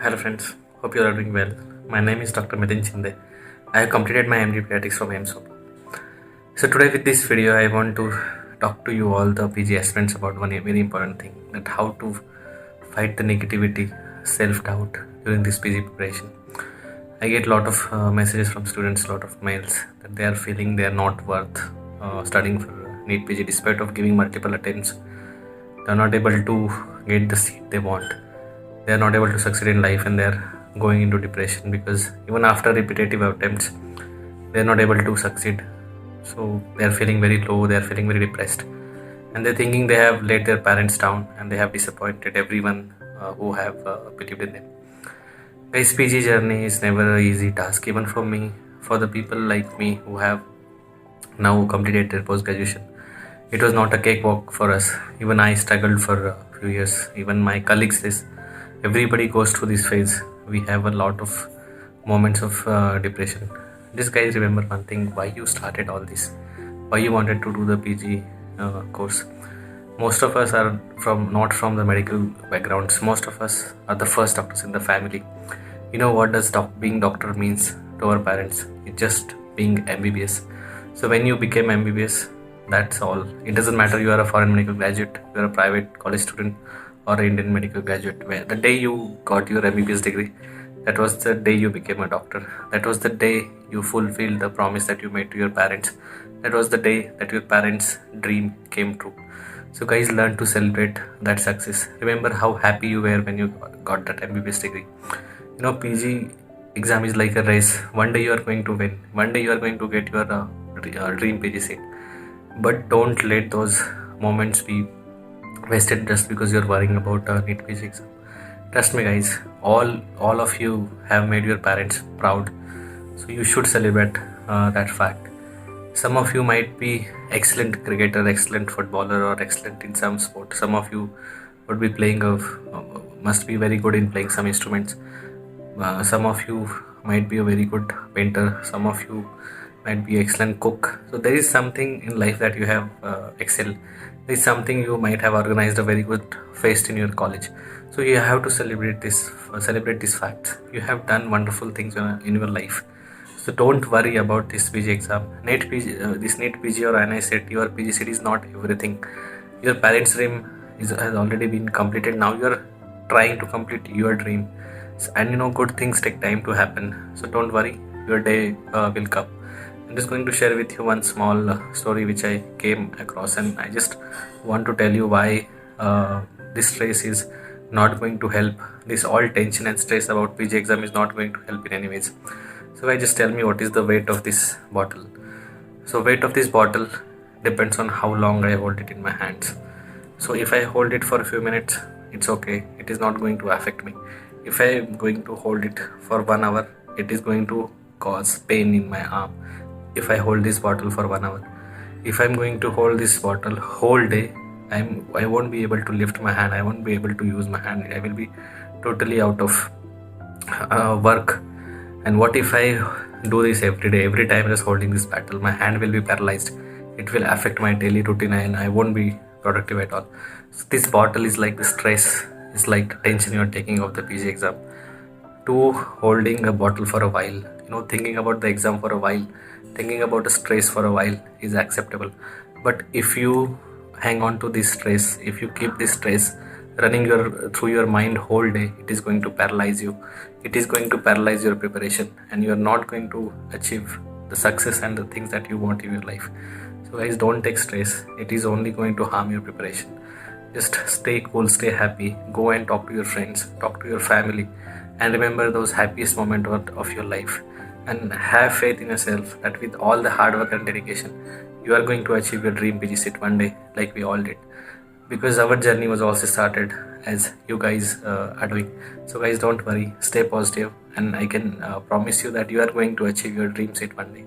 Hello friends, hope you are doing well. My name is Dr. Mithun Chinde. I have completed my MD Pediatrics from AIMS. So today with this video, I want to talk to you all the PG aspirants about one very important thing, that how to fight the negativity, self-doubt during this PG preparation. I get a lot of messages from students, a lot of mails that they are feeling they are not worth studying for NEET PG despite of giving multiple attempts. They are not able to get the seat they want. They are not able to succeed in life and they are going into depression because even after repetitive attempts they are not able to succeed. So they are feeling very low, they are feeling very depressed, and they're thinking they have let their parents down and they have disappointed everyone who have believed in them. Guys, PG journey is never an easy task, even for me, for the people like me who have now completed their post-graduation. It was not a cakewalk for us. Even I struggled for a few years. Even my colleagues, everybody goes through this phase. We have a lot of moments of depression. Just guys, remember one thing: why you started all this, why you wanted to do the PG course. Most of us are not from the medical backgrounds. Most of us are the first doctors in the family. You know what does being doctor means to our parents? It's just being MBBS. So when you became MBBS, that's all. It doesn't matter you are a foreign medical graduate, you are a private college student, or an Indian medical graduate. The day you got your MBBS degree, that was the day you became a doctor. That was the day you fulfilled the promise that you made to your parents. That was the day that your parents' dream came true. So guys, learn to celebrate that success. Remember how happy you were when you got that MBBS degree. You know, PG exam is like a race. One day you are going to win. One day you are going to get your dream PG seat. But don't let those moments be wasted just because you're worrying about a NEET PG exam. Trust me guys, all of you have made your parents proud. So you should celebrate that fact. Some of you might be excellent cricketer, excellent footballer, or excellent in some sport. Some of you would be must be very good in playing some instruments. Some of you might be a very good painter. Some of you might be excellent cook. So there is something in life that you have excelled. There is something you might have organized a very good feast in your college. So you have to celebrate this fact. You have done wonderful things in your life. So don't worry about this PG exam. This NEET PG or NICET, your PG seat is not everything. Your parents' dream has already been completed. Now you are trying to complete your dream. And you know, good things take time to happen. So don't worry, your day will come. I'm just going to share with you one small story which I came across, and I just want to tell you why this stress is not going to help. This all tension and stress about PG exam is not going to help in any ways. So I just tell me what is the weight of this bottle. So weight of this bottle depends on how long I hold it in my hands. So if I hold it for a few minutes, it's okay. It is not going to affect me. If I am going to hold it for 1 hour, it is going to cause pain in my arm. If I hold this bottle for 1 hour, if I'm going to hold this bottle whole day, I won't be able to lift my hand. I won't be able to use my hand. I will be totally out of work. And what if I do this every day? Every time I was holding this bottle, my hand will be paralyzed. It will affect my daily routine and I won't be productive at all. So this bottle is like the stress, it's like the tension you're taking of the PG exam. To holding a bottle for a while, you know, thinking about the exam for a while, thinking about the stress for a while is acceptable. But if you hang on to this stress, if you keep this stress running through your mind whole day, it is going to paralyze you. It is going to paralyze your preparation, and you are not going to achieve the success and the things that you want in your life. So guys, don't take stress. It is only going to harm your preparation. Just stay cool, stay happy, go and talk to your friends, talk to your family, and remember those happiest moments of your life, and have faith in yourself that with all the hard work and dedication, you are going to achieve your dream PG seat one day, like we all did. Because our journey was also started as you guys are doing. So guys, don't worry, stay positive, and I can promise you that you are going to achieve your dream seat one day.